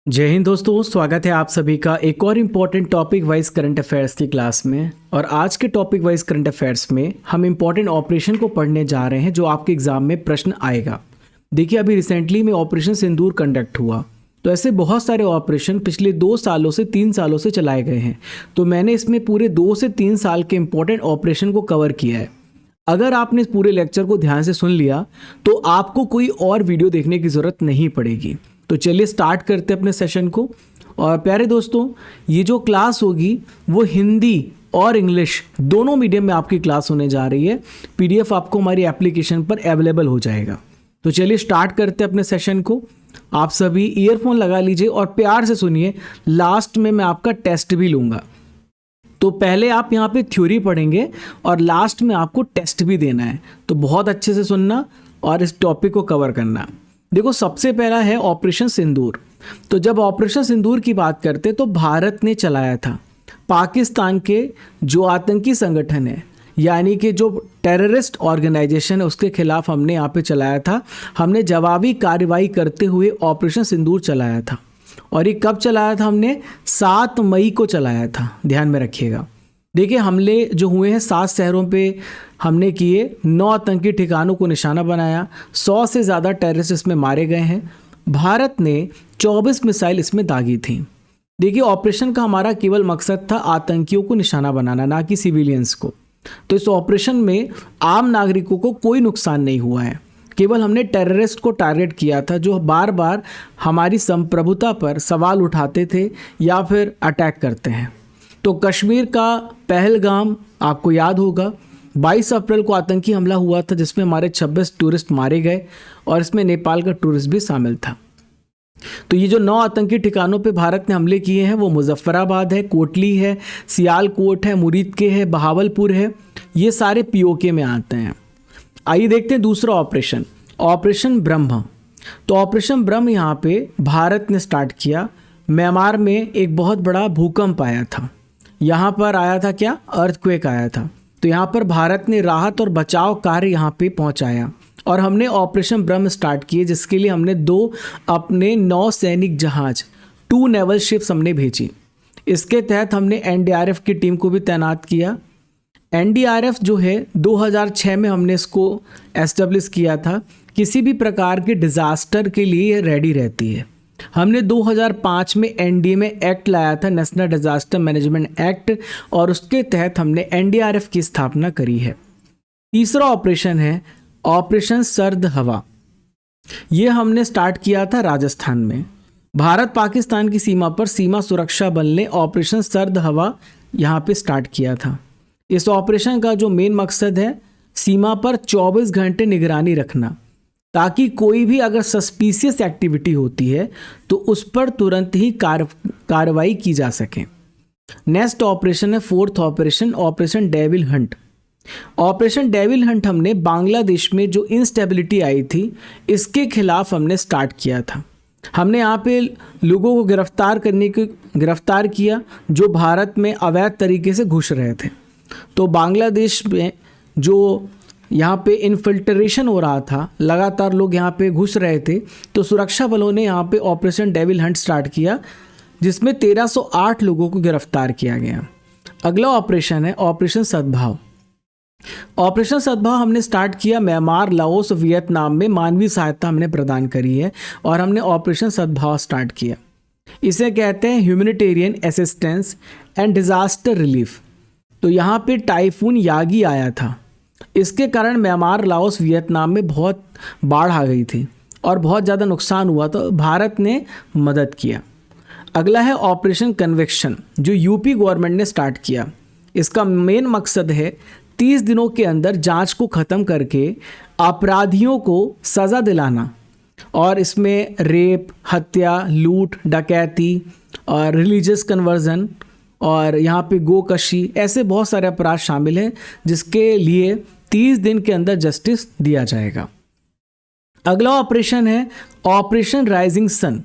जय हिंद दोस्तों, स्वागत है आप सभी का एक और important topic wise current affairs की क्लास में। और आज के टॉपिक वाइज करंट अफेयर्स में हम इम्पॉर्टेंट ऑपरेशन को पढ़ने जा रहे हैं जो आपके एग्जाम में प्रश्न आएगा। देखिए, अभी रिसेंटली में ऑपरेशन सिंदूर कंडक्ट हुआ, तो ऐसे बहुत सारे ऑपरेशन पिछले 2 सालों से 3 सालों से चलाए गए हैं। तो मैंने इसमें पूरे 2 से 3 साल के इम्पॉर्टेंट ऑपरेशन को कवर किया है। अगर आपने इस पूरे लेक्चर को ध्यान से सुन लिया तो आपको कोई और वीडियो देखने की ज़रूरत नहीं पड़ेगी। तो चलिए स्टार्ट करते हैं अपने सेशन को। और प्यारे दोस्तों, ये जो क्लास होगी वो हिंदी और इंग्लिश दोनों मीडियम में आपकी क्लास होने जा रही है। पीडीएफ आपको हमारी एप्लीकेशन पर अवेलेबल हो जाएगा। तो चलिए स्टार्ट करते हैं अपने सेशन को। आप सभी ईयरफोन लगा लीजिए और प्यार से सुनिए। लास्ट में मैं आपका टेस्ट भी लूँगा। तो पहले आप यहाँ पे थ्योरी पढ़ेंगे और लास्ट में आपको टेस्ट भी देना है। तो बहुत अच्छे से सुनना और इस टॉपिक को कवर करना। देखो, सबसे पहला है ऑपरेशन सिंदूर। तो जब ऑपरेशन सिंदूर की बात करते तो भारत ने चलाया था। पाकिस्तान के जो आतंकी संगठन है, यानी कि जो टेररिस्ट ऑर्गेनाइजेशन है, उसके खिलाफ हमने यहाँ पे चलाया था। हमने जवाबी कार्रवाई करते हुए ऑपरेशन सिंदूर चलाया था। और ये कब चलाया था? हमने 7 मई को चलाया था, ध्यान में रखिएगा। देखिए, हमले जो हुए हैं 7 शहरों पे हमने किए। 9 आतंकी ठिकानों को निशाना बनाया। 100 से ज़्यादा टेररिस्ट इसमें मारे गए हैं। भारत ने 24 मिसाइल इसमें दागी थी। देखिए, ऑपरेशन का हमारा केवल मकसद था आतंकियों को निशाना बनाना, ना कि सिविलियंस को। तो इस ऑपरेशन में आम नागरिकों को कोई नुकसान नहीं हुआ है। केवल हमने टेररिस्ट को टारगेट किया था जो बार बार हमारी संप्रभुता पर सवाल उठाते थे या फिर अटैक करते हैं। तो कश्मीर का पहलगाम आपको याद होगा, 22 अप्रैल को आतंकी हमला हुआ था जिसमें हमारे 26 टूरिस्ट मारे गए और इसमें नेपाल का टूरिस्ट भी शामिल था। तो ये जो 9 आतंकी ठिकानों पे भारत ने हमले किए हैं वो मुजफ्फराबाद है, कोटली है, सियालकोट है, मुरीद के है, बहावलपुर है। ये सारे पीओके में आते हैं। आइए देखते हैं दूसरा ऑपरेशन, ऑपरेशन ब्रह्म। तो ऑपरेशन ब्रह्म यहाँ पे भारत ने स्टार्ट किया। म्यांमार में एक बहुत बड़ा भूकंप आया था। यहाँ पर आया था क्या? अर्थक्वेक आया था। तो यहाँ पर भारत ने राहत और बचाव कार्य यहाँ पे पहुँचाया और हमने ऑपरेशन ब्रह्म स्टार्ट किए, जिसके लिए हमने 2 अपने 9 सैनिक जहाज, 2 नेवल शिप्स हमने भेजी। इसके तहत हमने एनडीआरएफ की टीम को भी तैनात किया। एनडीआरएफ जो है 2006 में हमने इसको एस्टेब्लिश किया था। किसी भी प्रकार के डिज़ास्टर के लिए रेडी रहती है। हमने 2005 में एनडीए में एक्ट लाया था, नेशनल डिज़ास्टर मैनेजमेंट एक्ट, और उसके तहत हमने एनडीआरएफ की स्थापना करी है। तीसरा ऑपरेशन है ऑपरेशन सर्द हवा। ये हमने स्टार्ट किया था राजस्थान में। भारत पाकिस्तान की सीमा पर सीमा सुरक्षा बल ने ऑपरेशन सर्द हवा यहाँ पे स्टार्ट किया था। इस ऑपरेशन का जो मेन मकसद है, सीमा पर 24 घंटे निगरानी रखना, ताकि कोई भी अगर सस्पिशियस एक्टिविटी होती है तो उस पर तुरंत ही कार्रवाई की जा सके। नेक्स्ट ऑपरेशन है fourth operation, operation devil Hunt. Operation devil Hunt हमने बांग्लादेश में जो इंस्टेबिलिटी आई थी इसके खिलाफ हमने स्टार्ट किया था। हमने यहाँ पे लोगों को गिरफ्तार किया जो भारत में अवैध तरीके से घुस रहे थे। तो बांग्लादेश में जो यहाँ पे इन्फिल्ट्रेशन हो रहा था, लगातार लोग यहाँ पे घुस रहे थे, तो सुरक्षा बलों ने यहाँ पे ऑपरेशन डेविल हंट स्टार्ट किया, जिसमें 1308 लोगों को गिरफ्तार किया गया। अगला ऑपरेशन है ऑपरेशन सद्भाव। ऑपरेशन सद्भाव हमने स्टार्ट किया म्यांमार, लाओस, वियतनाम में मानवीय सहायता हमने प्रदान करी है और हमने ऑपरेशन सद्भाव स्टार्ट किया। इसे कहते हैं humanitarian assistance and disaster relief. तो यहाँ पे टाइफून यागी आया था, इसके कारण म्यांमार, लाओस, वियतनाम में बहुत बाढ़ आ गई थी और बहुत ज़्यादा नुकसान हुआ, तो भारत ने मदद किया। अगला है ऑपरेशन कन्विक्शन, जो यूपी गवर्नमेंट ने स्टार्ट किया। इसका मेन मकसद है 30 दिनों के अंदर जांच को ख़त्म करके अपराधियों को सज़ा दिलाना, और इसमें रेप, हत्या, लूट, डकैती और रिलीजियस कन्वर्जन और यहाँ पे गोकशी, ऐसे बहुत सारे अपराध शामिल हैं जिसके लिए 30 दिन के अंदर जस्टिस दिया जाएगा। अगला ऑपरेशन है ऑपरेशन राइजिंग सन,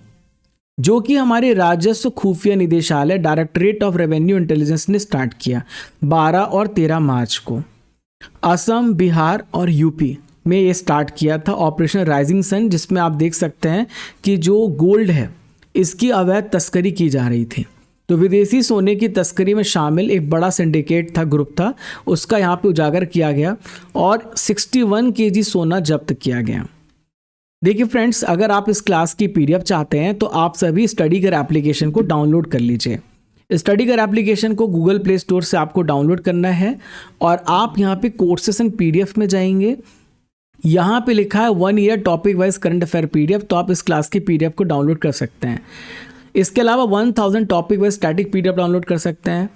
जो कि हमारे राजस्व खुफिया निदेशालय डायरेक्टरेट ऑफ रेवेन्यू इंटेलिजेंस ने स्टार्ट किया 12 और 13 मार्च को। असम, बिहार और यूपी में ये स्टार्ट किया था ऑपरेशन राइजिंग सन, जिसमें आप देख सकते हैं कि जो गोल्ड है इसकी अवैध तस्करी की जा रही थी। तो विदेशी सोने की तस्करी में शामिल एक बड़ा सिंडिकेट था, ग्रुप था, उसका यहाँ पे उजागर किया गया और 61 केजी सोना जब्त किया गया। देखिए फ्रेंड्स, अगर आप इस क्लास की पीडीएफ चाहते हैं तो आप सभी स्टडीगर एप्लीकेशन को डाउनलोड कर लीजिए। स्टडीगर एप्लीकेशन को गूगल प्ले स्टोर से आपको डाउनलोड करना है और आप यहाँ पे कोर्सेस एंड पीडीएफ में जाएंगे। यहाँ पे लिखा है 1 year topic wise current affair PDF, तो आप इस क्लास की पीडीएफ को डाउनलोड कर सकते हैं। इसके अलावा 1000 topic wise static PDF download कर सकते हैं।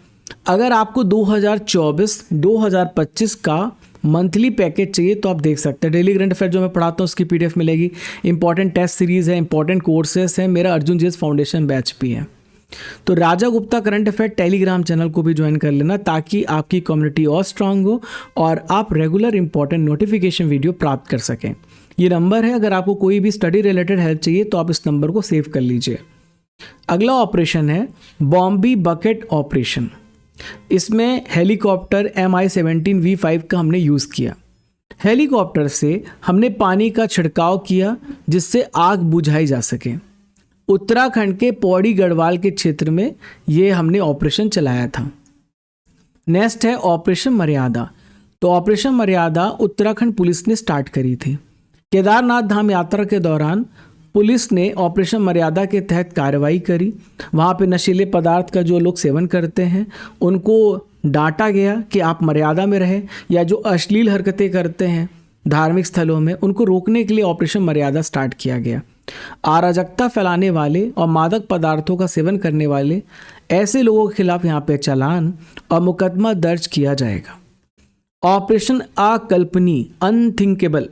अगर आपको 2024-2025 का मंथली पैकेज चाहिए तो आप देख सकते हैं। डेली करंट अफेयर जो मैं पढ़ाता हूँ उसकी पीडीएफ मिलेगी। इंपॉर्टेंट टेस्ट सीरीज़ है, इंपॉर्टेंट कोर्सेस है, मेरा अर्जुन जीएस फाउंडेशन बैच भी है। तो Raja Gupta current affair Telegram channel को भी ज्वाइन कर लेना ताकि आपकी कम्युनिटी और स्ट्रांग हो और आप रेगुलर इंपॉर्टेंट नोटिफिकेशन वीडियो प्राप्त कर सकें। ये नंबर है, अगर आपको कोई भी स्टडी रिलेटेड हेल्प चाहिए तो आप इस नंबर को सेव कर लीजिए। अगला ऑपरेशन है बॉम्बी बकेट ऑपरेशन। इसमें हेलीकॉप्टर MI-17V5 का हमने यूज़ किया। हेलीकॉप्टर से हमने पानी का छिड़काव किया जिससे आग बुझाई जा सके। उत्तराखंड के पौड़ी गढ़वाल के क्षेत्र में ये हमने ऑपरेशन चलाया था। नेक्स्ट है ऑपरेशन मर्यादा। तो ऑपरेशन मर्यादा उत्तराखंड पुलिस ने स्टार्ट करी थी। केदारनाथ धाम यात्रा के दौरान पुलिस ने ऑपरेशन मर्यादा के तहत कार्रवाई करी। वहाँ पे नशीले पदार्थ का जो लोग सेवन करते हैं उनको डांटा गया कि आप मर्यादा में रहें, या जो अश्लील हरकतें करते हैं धार्मिक स्थलों में उनको रोकने के लिए ऑपरेशन मर्यादा स्टार्ट किया गया। अराजकता फैलाने वाले और मादक पदार्थों का सेवन करने वाले ऐसे लोगों के खिलाफ यहाँ पे चालान और मुकदमा दर्ज किया जाएगा। ऑपरेशन अकल्पनीय, अनथिंकेबल।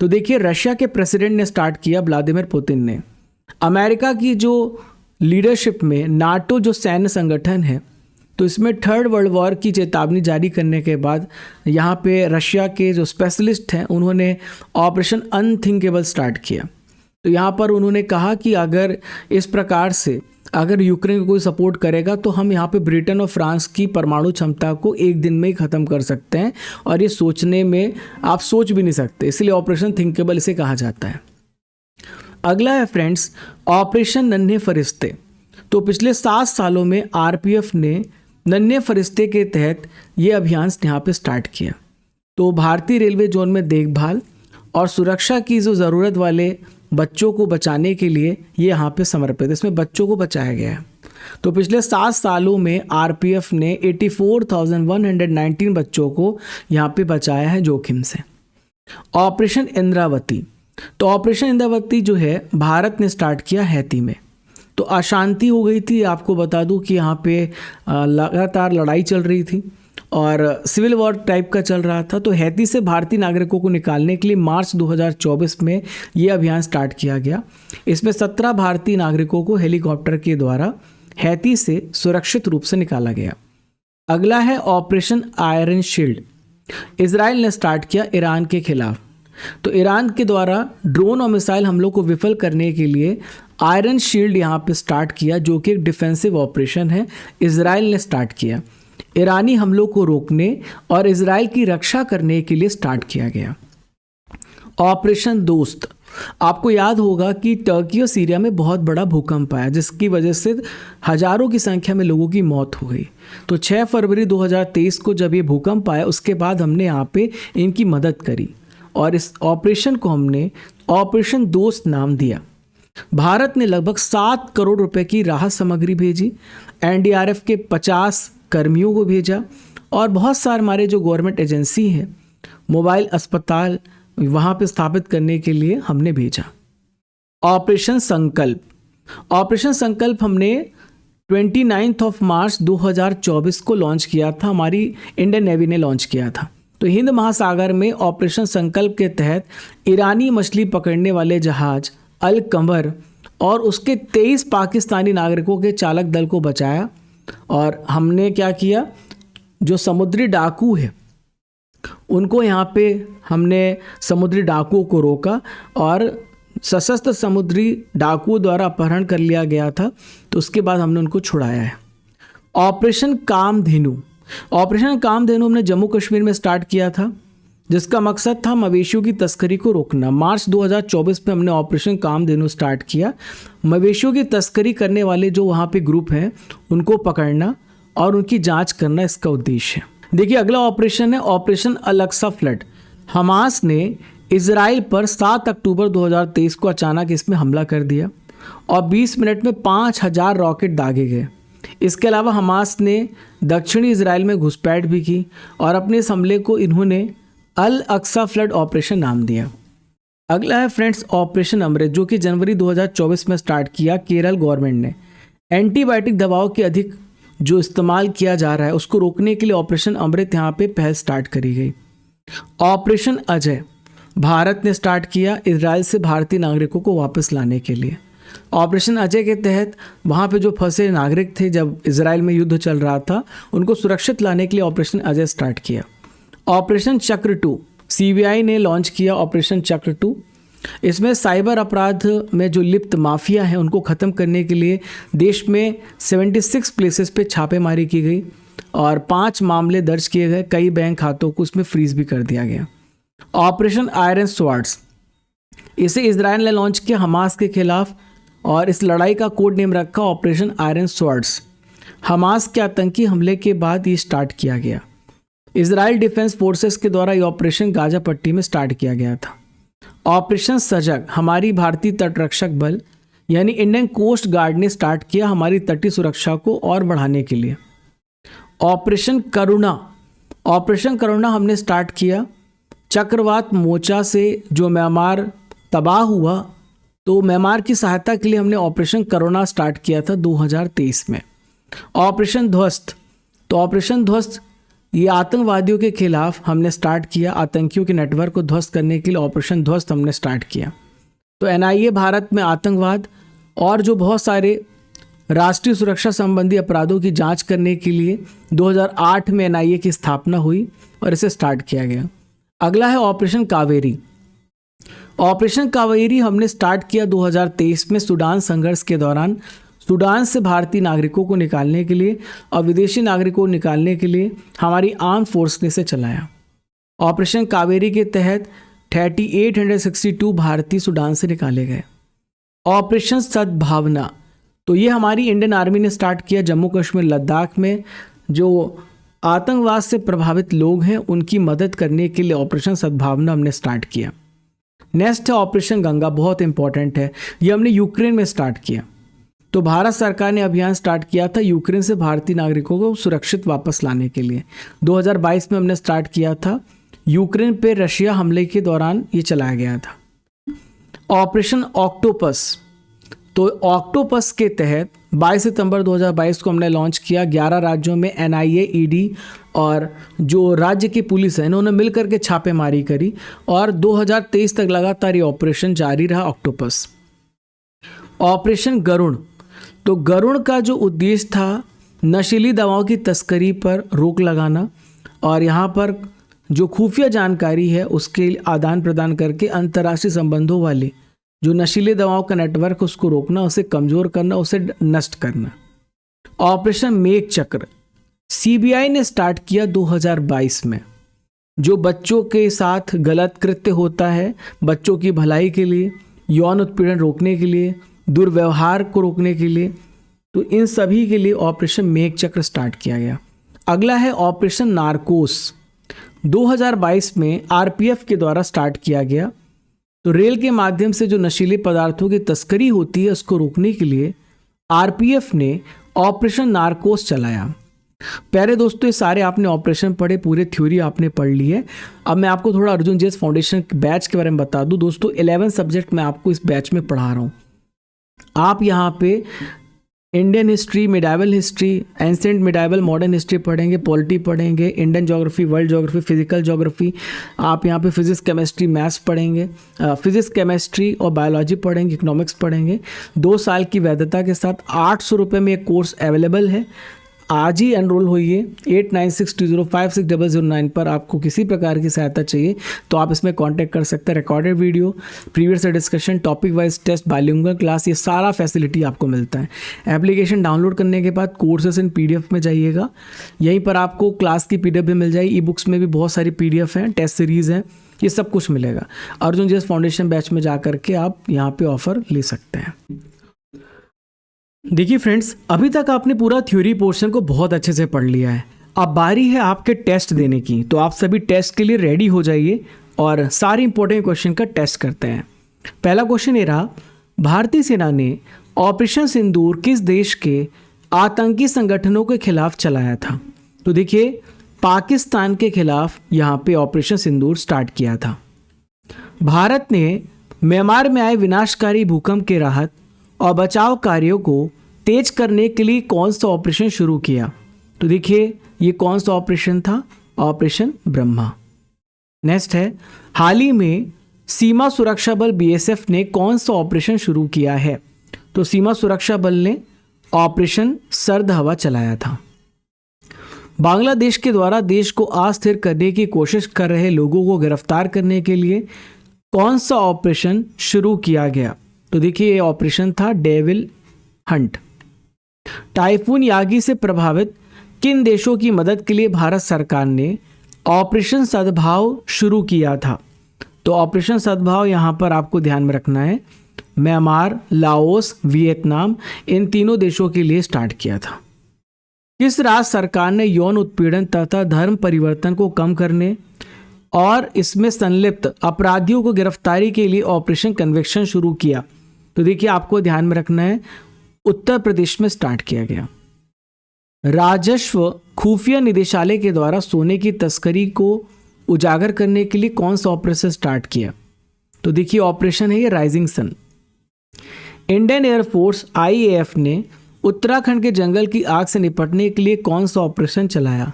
तो देखिए, रशिया के प्रेसिडेंट ने स्टार्ट किया, व्लादिमीर पुतिन ने। अमेरिका की जो लीडरशिप में नाटो जो सैन्य संगठन है, तो इसमें थर्ड वर्ल्ड वॉर की चेतावनी जारी करने के बाद यहाँ पे रशिया के जो स्पेशलिस्ट हैं उन्होंने ऑपरेशन अनथिंकेबल स्टार्ट किया। तो यहाँ पर उन्होंने कहा कि अगर इस प्रकार से अगर यूक्रेन को कोई सपोर्ट करेगा तो हम यहाँ पे ब्रिटेन और फ्रांस की परमाणु क्षमता को एक दिन में ही ख़त्म कर सकते हैं, और ये सोचने में आप सोच भी नहीं सकते, इसलिए ऑपरेशन थिंकेबल इसे कहा जाता है। अगला है फ्रेंड्स ऑपरेशन नन्हे फरिश्ते। तो पिछले 7 सालों में आरपीएफ ने नन्हे फरिश्ते के तहत ये अभियान यहाँ पे स्टार्ट किया। तो भारतीय रेलवे जोन में देखभाल और सुरक्षा की जो ज़रूरत वाले बच्चों को बचाने के लिए ये यहाँ पे समर्पित, इसमें बच्चों को बचाया गया है। तो पिछले 7 सालों में आरपीएफ ने 84,119 बच्चों को यहाँ पे बचाया है जोखिम से। ऑपरेशन इंद्रावती। तो ऑपरेशन इंद्रावती जो है भारत ने स्टार्ट किया हैती में। तो अशांति हो गई थी, आपको बता दूं कि यहाँ पे लगातार लड़ाई चल रही थी और सिविल वॉर टाइप का चल रहा था। तो हैती से भारतीय नागरिकों को निकालने के लिए मार्च 2024 में ये अभियान स्टार्ट किया गया। इसमें 17 भारतीय नागरिकों को हेलीकॉप्टर के द्वारा हैती से सुरक्षित रूप से निकाला गया। अगला है ऑपरेशन आयरन शील्ड। इजराइल ने स्टार्ट किया ईरान के खिलाफ। तो ईरान के द्वारा ड्रोन और मिसाइल हमलों को विफल करने के लिए आयरन शील्ड यहाँ पे स्टार्ट किया, जो कि एक डिफेंसिव ऑपरेशन है, इजराइल ने स्टार्ट किया। ईरानी हमलों को रोकने और इजराइल की रक्षा करने के लिए स्टार्ट किया गया। ऑपरेशन दोस्त। आपको याद होगा कि टर्की और सीरिया में बहुत बड़ा भूकंप आया जिसकी वजह से हजारों की संख्या में लोगों की मौत हो गई। तो 6 फरवरी 2023 को जब ये भूकंप आया उसके बाद हमने यहाँ पे इनकी मदद करी और इस ऑपरेशन को हमने ऑपरेशन दोस्त नाम दिया। भारत ने लगभग 7 करोड़ रुपए की राहत सामग्री भेजी, एनडीआरएफ के 50 कर्मियों को भेजा और बहुत सारे हमारे जो गवर्नमेंट एजेंसी हैं, मोबाइल अस्पताल वहाँ पे स्थापित करने के लिए हमने भेजा। ऑपरेशन संकल्प। ऑपरेशन संकल्प हमने 29 मार्च 2024 को लॉन्च किया था, हमारी इंडियन नेवी ने लॉन्च किया था। तो हिंद महासागर में ऑपरेशन संकल्प के तहत ईरानी मछली पकड़ने वाले जहाज अल कमर और उसके 23 पाकिस्तानी नागरिकों के चालक दल को बचाया। और हमने क्या किया, जो समुद्री डाकू है उनको यहाँ पे हमने समुद्री डाकुओं को रोका और सशस्त्र समुद्री डाकुओं द्वारा अपहरण कर लिया गया था, तो उसके बाद हमने उनको छुड़ाया है। ऑपरेशन कामधेनु। ऑपरेशन कामधेनु हमने जम्मू कश्मीर में स्टार्ट किया था जिसका मकसद था मवेशियों की तस्करी को रोकना। मार्च 2024 में हमने ऑपरेशन कामधेनु स्टार्ट किया। मवेशियों की तस्करी करने वाले जो वहाँ पे ग्रुप हैं उनको पकड़ना और उनकी जांच करना इसका उद्देश्य है। देखिए अगला ऑपरेशन है ऑपरेशन अल-अक्सा फ्लड। हमास ने इजराइल पर 7 अक्टूबर 2023 को अचानक इसमें हमला कर दिया और 20 मिनट में 5000 रॉकेट दागे गए। इसके अलावा हमास ने दक्षिणी इजराइल में घुसपैठ भी की और अपने इस हमले को इन्होंने अल-अक्सा फ्लड ऑपरेशन नाम दिया। अगला है फ्रेंड्स ऑपरेशन अमृत, जो कि जनवरी 2024 में स्टार्ट किया केरल गवर्नमेंट ने। एंटीबायोटिक दवाओं के अधिक जो इस्तेमाल किया जा रहा है उसको रोकने के लिए ऑपरेशन अमृत यहाँ पे पहल स्टार्ट करी गई। ऑपरेशन अजय भारत ने स्टार्ट किया इजराइल से भारतीय नागरिकों को वापस लाने के लिए। ऑपरेशन अजय के तहत वहाँ पे जो फंसे नागरिक थे जब इजराइल में युद्ध चल रहा था उनको सुरक्षित लाने के लिए ऑपरेशन अजय स्टार्ट किया। ऑपरेशन चक्र 2 सीबीआई ने लॉन्च किया। ऑपरेशन चक्र 2 इसमें साइबर अपराध में जो लिप्त माफिया है उनको ख़त्म करने के लिए देश में 76 प्लेसेस पे छापेमारी की गई और 5 मामले दर्ज किए गए। कई बैंक खातों को उसमें फ्रीज भी कर दिया गया। ऑपरेशन आयरन स्वॉर्ड्स इसे इजराइल ने लॉन्च किया हमास के खिलाफ और इस लड़ाई का कोड नेम रखा ऑपरेशन आयरन स्वॉर्ड्स। हमास के आतंकी हमले के बाद ये स्टार्ट किया गया। इजराइल डिफेंस फोर्सेस के द्वारा ये ऑपरेशन गाजा पट्टी में स्टार्ट किया गया था। ऑपरेशन सजग हमारी भारतीय तटरक्षक बल यानी इंडियन कोस्ट गार्ड ने स्टार्ट किया हमारी तटीय सुरक्षा को और बढ़ाने के लिए। ऑपरेशन करुणा हमने स्टार्ट किया। चक्रवात मोचा से जो म्यांमार तबाह हुआ तो म्यांमार की सहायता के लिए हमने ऑपरेशन करुणा स्टार्ट किया था 2023 में। ऑपरेशन ध्वस्त ये आतंकवादियों के खिलाफ हमने स्टार्ट किया। आतंकियों के नेटवर्क को ध्वस्त करने के लिए ऑपरेशन ध्वस्त हमने स्टार्ट किया। तो एनआईए भारत में आतंकवाद और जो बहुत सारे राष्ट्रीय सुरक्षा संबंधी अपराधों की जांच करने के लिए 2008 में एनआईए की स्थापना हुई और इसे स्टार्ट किया गया। अगला है ऑपरेशन कावेरी। ऑपरेशन कावेरी हमने स्टार्ट किया 2023 में सूडान संघर्ष के दौरान सूडान से भारतीय नागरिकों को निकालने के लिए और विदेशी नागरिकों को निकालने के लिए हमारी आर्म फोर्स ने इसे चलाया। ऑपरेशन कावेरी के तहत 3862 भारतीय सूडान से निकाले गए। ऑपरेशन सद्भावना तो ये हमारी इंडियन आर्मी ने स्टार्ट किया जम्मू कश्मीर लद्दाख में जो आतंकवाद से प्रभावित लोग हैं उनकी मदद करने के लिए ऑपरेशन सद्भावना हमने स्टार्ट किया। नेक्स्ट है ऑपरेशन गंगा, बहुत इंपॉर्टेंट है। ये हमने यूक्रेन में स्टार्ट किया। तो भारत सरकार ने अभियान स्टार्ट किया था यूक्रेन से भारतीय नागरिकों को सुरक्षित वापस लाने के लिए। 2022 में हमने स्टार्ट किया था। यूक्रेन पे रशिया हमले के दौरान ये चलाया गया था। ऑपरेशन ऑक्टोपस तो ऑक्टोपस के तहत 22 सितंबर 2022 को हमने लॉन्च किया। 11 राज्यों में एनआईए, ईडी और जो राज्य की पुलिस है इन्होंने मिलकर के छापेमारी करी और 2023 तक लगातार ये ऑपरेशन जारी रहा ऑक्टोपस। ऑपरेशन गरुण तो गरुण का जो उद्देश्य था नशीली दवाओं की तस्करी पर रोक लगाना और यहाँ पर जो खुफिया जानकारी है उसके आदान प्रदान करके अंतर्राष्ट्रीय संबंधों वाले जो नशीली दवाओं का नेटवर्क उसको रोकना, उसे कमज़ोर करना, उसे नष्ट करना। ऑपरेशन मेघ चक्र सीबीआई ने स्टार्ट किया 2022 में। जो बच्चों के साथ गलत कृत्य होता है बच्चों की भलाई के लिए, यौन उत्पीड़न रोकने के लिए, दुर्व्यवहार को रोकने के लिए, तो इन सभी के लिए ऑपरेशन मेघ चक्र स्टार्ट किया गया। अगला है ऑपरेशन नारकोस। 2022 में आरपीएफ के द्वारा स्टार्ट किया गया। तो रेल के माध्यम से जो नशीले पदार्थों की तस्करी होती है उसको रोकने के लिए आरपीएफ ने ऑपरेशन नारकोस चलाया। प्यारे दोस्तों ये सारे आपने ऑपरेशन पढ़े, पूरे थ्योरी आपने पढ़ ली है। अब मैं आपको थोड़ा अर्जुन जेस फाउंडेशन बैच के बारे में बता दूं। दोस्तों 11 सब्जेक्ट मैं आपको इस बैच में पढ़ा रहा हूँ। आप यहाँ पे Indian history, medieval history, ancient medieval modern history पढ़ेंगे, पॉलिटी पढ़ेंगे, Indian geography, world geography, physical geography. आप यहाँ पे फिजिक्स, केमिस्ट्री, मैथ्स पढ़ेंगे, फिजिक्स, केमिस्ट्री और बायोलॉजी पढ़ेंगे, इकोनॉमिक्स पढ़ेंगे। 2 साल की वैधता के साथ 800 रुपये में एक कोर्स अवेलेबल है। आज ही एनरोल होइए। 8962056009 पर आपको किसी प्रकार की सहायता चाहिए तो आप इसमें कांटेक्ट कर सकते हैं। Recorded video, previous discussion, topic wise test, bilingual class, ये सारा फैसिलिटी आपको मिलता है। एप्लीकेशन डाउनलोड करने के बाद कोर्सेस इन PDF में जाइएगा, यहीं पर आपको क्लास की PDF भी मिल जाएगी। ई बुक्स में भी बहुत सारी PDF हैं, टेस्ट सीरीज़ हैं, ये सब कुछ मिलेगा। अर्जुन जेस फाउंडेशन बैच में जा करके आप यहाँ पे ऑफर ले सकते हैं। देखिए फ्रेंड्स, अभी तक आपने पूरा थ्योरी पोर्शन को बहुत अच्छे से पढ़ लिया है। अब बारी है आपके टेस्ट देने की, तो आप सभी टेस्ट के लिए रेडी हो जाइए और सारे इंपॉर्टेंट क्वेश्चन का टेस्ट करते हैं। पहला क्वेश्चन ये रहा, भारतीय सेना ने ऑपरेशन सिंदूर किस देश के आतंकी संगठनों के खिलाफ चलाया था? तो देखिए, पाकिस्तान के खिलाफ यहाँ पे ऑपरेशन सिंदूर स्टार्ट किया था। भारत ने म्यांमार में आए विनाशकारी भूकंप के राहत और बचाव कार्यों को तेज करने के लिए कौन सा ऑपरेशन शुरू किया? तो देखिए, ये कौन सा ऑपरेशन था? ऑपरेशन ब्रह्मा। नेक्स्ट है, हाल ही में सीमा सुरक्षा बल BSF ने कौन सा ऑपरेशन शुरू किया है? तो सीमा सुरक्षा बल ने ऑपरेशन सर्द हवा चलाया था। बांग्लादेश के द्वारा देश को अस्थिर करने की कोशिश कर रहे लोगों को गिरफ्तार करने के लिए कौन सा ऑपरेशन शुरू किया गया? तो देखिए, ये ऑपरेशन था डेविल हंट। टाइफून यागी से प्रभावित किन देशों की मदद के लिए भारत सरकार ने ऑपरेशन सद्भाव शुरू किया था? तो ऑपरेशन सद्भाव यहाँ पर आपको ध्यान में रखना है, म्यांमार, लाओस, वियतनाम, इन तीनों देशों के लिए स्टार्ट किया था। किस राज्य सरकार ने यौन उत्पीड़न तथा धर्म परिवर्तन को कम करने और इसमें संलिप्त अपराधियों को गिरफ्तारी के लिए ऑपरेशन कन्विक्शन शुरू किया? तो देखिए, आपको ध्यान में रखना है, उत्तर प्रदेश में स्टार्ट किया गया। राजस्व खुफिया निदेशालय के द्वारा सोने की तस्करी को उजागर करने के लिए कौन सा ऑपरेशन स्टार्ट किया? तो देखिए, ऑपरेशन है ये rising sun. Indian air force IAF ने उत्तराखंड के जंगल की आग से निपटने के लिए कौन सा ऑपरेशन चलाया?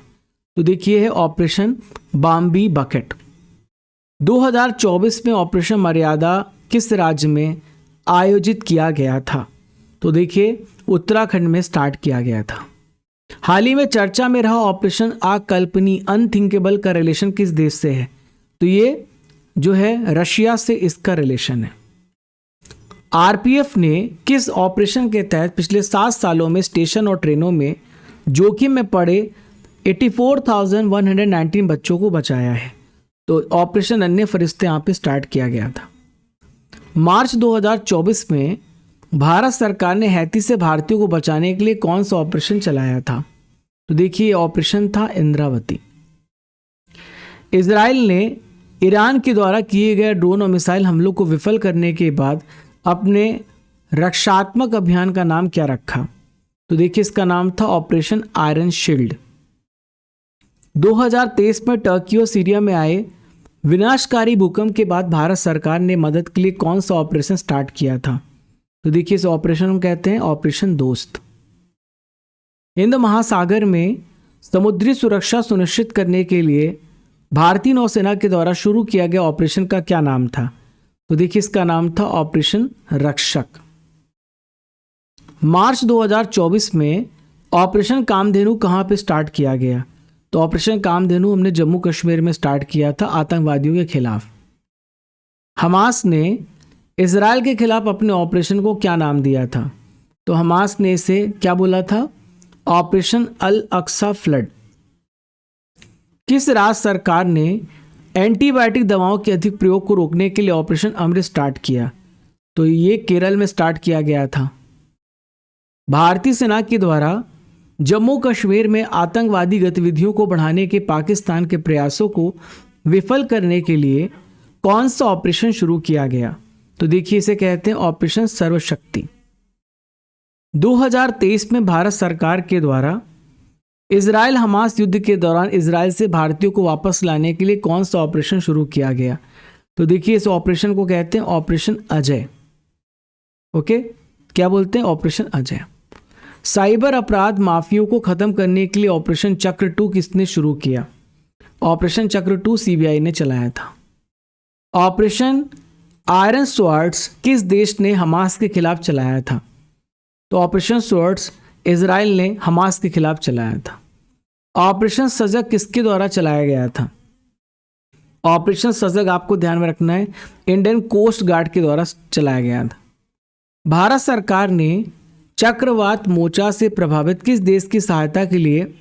तो देखिए, है ऑपरेशन बाम्बी बकेट। 2024 में ऑपरेशन मर्यादा किस राज्य में आयोजित किया गया था? तो देखिए, उत्तराखंड में स्टार्ट किया गया था। हाल ही में चर्चा में रहा ऑपरेशन अकल्पनीय अनथिंकेबल का रिलेशन किस देश से है? तो ये जो है रशिया से इसका रिलेशन है। RPF ने किस ऑपरेशन के तहत पिछले 7 सालों में स्टेशन और ट्रेनों में जोखिम में पड़े 84,119 बच्चों को बचाया है? तो ऑपरेशन अन्य फरिश्ते यहाँ पे स्टार्ट किया गया था। मार्च 2024 में भारत सरकार ने हैती से भारतीयों को बचाने के लिए कौन सा ऑपरेशन चलाया था? तो देखिए, ऑपरेशन था इंद्रावती। इजराइल ने ईरान के द्वारा किए गए ड्रोन और मिसाइल हमलों को विफल करने के बाद अपने रक्षात्मक अभियान का नाम क्या रखा? तो देखिए, इसका नाम था ऑपरेशन आयरन शील्ड। 2023 में टर्की और सीरिया में आए विनाशकारी भूकंप के बाद भारत सरकार ने मदद के लिए कौन सा ऑपरेशन स्टार्ट किया था? तो देखिए, इस ऑपरेशन को कहते हैं ऑपरेशन दोस्त। हिंद महासागर में समुद्री सुरक्षा सुनिश्चित करने के लिए भारतीय नौसेना के द्वारा शुरू किया गया ऑपरेशन का क्या नाम था? तो देखिए, इसका नाम था ऑपरेशन रक्षक। मार्च 2024 में ऑपरेशन कामधेनु कहाँ पे स्टार्ट किया गया? तो ऑपरेशन कामधेनु हमने जम्मू कश्मीर में स्टार्ट किया था आतंकवादियों के खिलाफ। हमास ने इजराइल के खिलाफ अपने ऑपरेशन को क्या नाम दिया था? तो हमास ने इसे क्या बोला था? ऑपरेशन अल अक्सा फ्लड। किस राज्य सरकार ने एंटीबायोटिक दवाओं के अधिक प्रयोग को रोकने के लिए ऑपरेशन अमृत स्टार्ट किया? तो ये केरल में स्टार्ट किया गया था। भारतीय सेना के द्वारा जम्मू कश्मीर में आतंकवादी गतिविधियों को बढ़ाने के पाकिस्तान के प्रयासों को विफल करने के लिए कौन सा ऑपरेशन शुरू किया गया? तो देखिए, इसे कहते हैं ऑपरेशन सर्वशक्ति। 2023 में भारत सरकार के द्वारा इजराइल हमास युद्ध के दौरान इजराइल से भारतीयों को वापस लाने के लिए कौन सा ऑपरेशन शुरू किया गया? तो देखिए, इस ऑपरेशन को कहते हैं ऑपरेशन अजय। ओके, क्या बोलते हैं? ऑपरेशन अजय। साइबर अपराध माफियों को खत्म करने के लिए ऑपरेशन चक्र 2 किसने शुरू किया? ऑपरेशन चक्र 2 CBI ने चलाया था। ऑपरेशन आयरन स्वॉर्ड्स किस देश ने हमास के खिलाफ चलाया था? तो ऑपरेशन स्वॉर्ड्स इजराइल ने हमास के खिलाफ चलाया था। ऑपरेशन सजग किसके द्वारा चलाया गया था? ऑपरेशन सजग आपको ध्यान में रखना है, इंडियन कोस्ट गार्ड के द्वारा चलाया गया था। भारत सरकार ने चक्रवात मोर्चा से प्रभावित किस देश की सहायता के लिए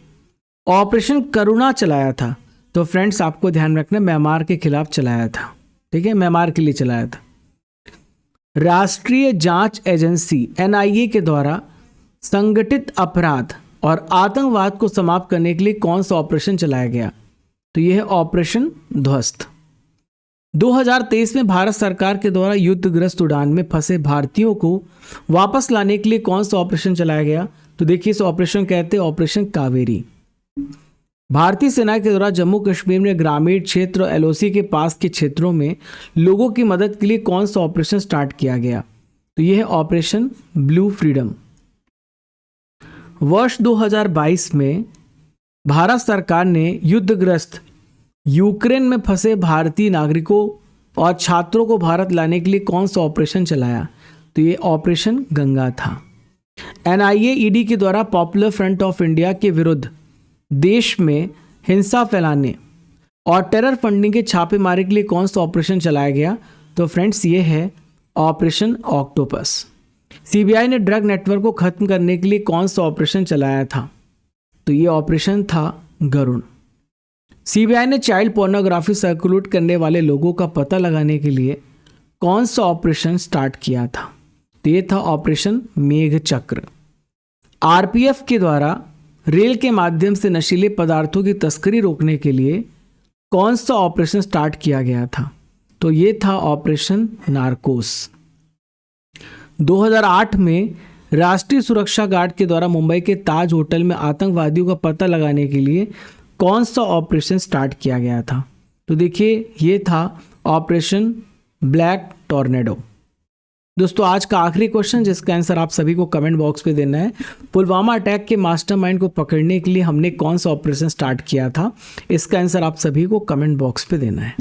ऑपरेशन करुणा चलाया था? तो फ्रेंड्स आपको ध्यान रखना, म्यांमार के खिलाफ चलाया था। ठीक है, म्यांमार के लिए चलाया था। राष्ट्रीय जांच एजेंसी NIA के द्वारा संगठित अपराध और आतंकवाद को समाप्त करने के लिए कौन सा ऑपरेशन चलाया गया? तो यह है ऑपरेशन ध्वस्त। 2023 में भारत सरकार के द्वारा युद्धग्रस्त उड़ान में फंसे भारतीयों को वापस लाने के लिए कौन सा ऑपरेशन चलाया गया? तो देखिए, इस ऑपरेशन कहते हैं ऑपरेशन कावेरी। भारतीय सेना के द्वारा जम्मू कश्मीर में ग्रामीण क्षेत्र LOC के पास के क्षेत्रों में लोगों की मदद के लिए कौन सा ऑपरेशन स्टार्ट किया गया? तो यह है ऑपरेशन ब्लू फ्रीडम। वर्ष 2022 में भारत सरकार ने युद्धग्रस्त यूक्रेन में फंसे भारतीय नागरिकों और छात्रों को भारत लाने के लिए कौन सा ऑपरेशन चलाया? तो ये ऑपरेशन गंगा था। NIA ED के द्वारा पॉपुलर फ्रंट ऑफ इंडिया के विरुद्ध देश में हिंसा फैलाने और टेरर फंडिंग के छापेमारी के लिए कौन सा ऑपरेशन चलाया गया? तो फ्रेंड्स ये है ऑपरेशन ऑक्टोपस। CBI ने ड्रग नेटवर्क को खत्म करने के लिए कौन सा ऑपरेशन चलाया था? तो ये ऑपरेशन था गरुण। CBI ने चाइल्ड पोर्नोग्राफी सर्कुलेट करने वाले लोगों का पता लगाने के लिए कौन सा ऑपरेशन स्टार्ट किया था? तो ये था ऑपरेशन मेघ चक्र। RPF के द्वारा रेल के माध्यम से नशीले पदार्थों की तस्करी रोकने के लिए कौन सा ऑपरेशन स्टार्ट किया गया था? तो ये था ऑपरेशन नार्कोस। 2008 में राष्ट्रीय सुरक्षा गार्ड के द्वारा मुंबई के ताज होटल में आतंकवादियों का पता लगाने के लिए कौन सा ऑपरेशन स्टार्ट किया गया था? तो देखिए, ये था ऑपरेशन ब्लैक टॉर्नेडो। दोस्तों, आज का आखिरी क्वेश्चन जिसका आंसर आप सभी को कमेंट बॉक्स पे देना है। पुलवामा अटैक के मास्टरमाइंड को पकड़ने के लिए हमने कौन सा ऑपरेशन स्टार्ट किया था? इसका आंसर आप सभी को कमेंट बॉक्स पे देना है।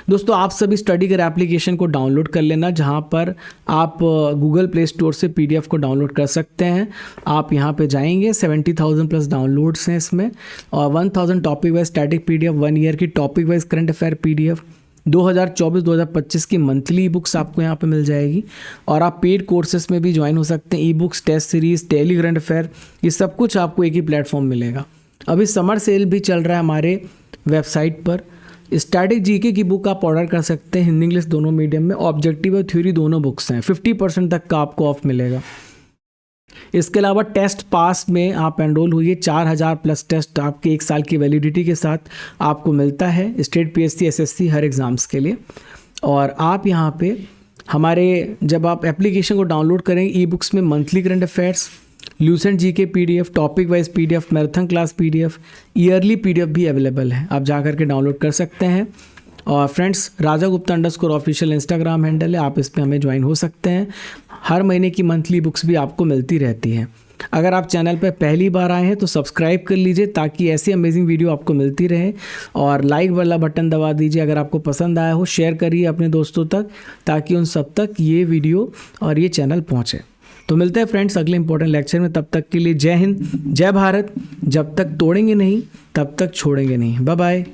दोस्तों, आप सभी स्टडी कर एप्लीकेशन को डाउनलोड कर लेना, जहां पर आप गूगल प्ले स्टोर से PDF को डाउनलोड कर सकते हैं। आप यहां पे जाएंगे, 70,000 प्लस डाउनलोड्स हैं इसमें, और 1000 topic wise static PDF, 1 year की topic wise current affair PDF, 2024-2025 की मंथली बुक्स आपको यहाँ पे मिल जाएगी। और आप पेड कोर्सेस में भी ज्वाइन हो सकते हैं। Ebooks, test series, daily current affair, ये सब कुछ आपको एक ही प्लेटफॉर्म मिलेगा। अभी समर सेल भी चल रहा है हमारे वेबसाइट पर। स्टैटिक GK की बुक आप ऑर्डर कर सकते हैं, हिंदी इंग्लिश दोनों मीडियम में। ऑब्जेक्टिव और थ्योरी दोनों बुक्स हैं, 50% तक का आपको ऑफ मिलेगा। इसके अलावा टेस्ट पास में आप एनरोल हुई, 4000 प्लस टेस्ट आपके 1 साल की वैलिडिटी के साथ आपको मिलता है स्टेट PSC SSC हर एग्ज़ाम्स के लिए। और आप यहाँ पे हमारे जब आप एप्लीकेशन को डाउनलोड करेंगे, ई-बुक्स में monthly current affairs, Lucent GK PDF, topic wise PDF, marathon class PDF, yearly PDF भी अवेलेबल है, आप जा करके डाउनलोड कर सकते हैं। और फ्रेंड्स, राजा गुप्ता _ऑफिशियल इंस्टाग्राम हैंडल है, आप इस पर हमें ज्वाइन हो सकते हैं। हर महीने की मंथली बुक्स भी आपको मिलती रहती हैं। अगर आप चैनल पर पहली बार आए हैं तो सब्सक्राइब कर लीजिए ताकि ऐसी अमेजिंग वीडियो आपको मिलती रहे। और लाइक वाला बटन दबा दीजिए अगर आपको पसंद आया हो। शेयर करिए अपने दोस्तों तक ताकि उन सब तक ये वीडियो और ये चैनल पहुँचे। तो मिलते हैं फ्रेंड्स अगले इंपॉर्टेंट लेक्चर में। तब तक के लिए जय हिंद, जय भारत। जब तक तोड़ेंगे नहीं तब तक छोड़ेंगे नहीं। Bye bye.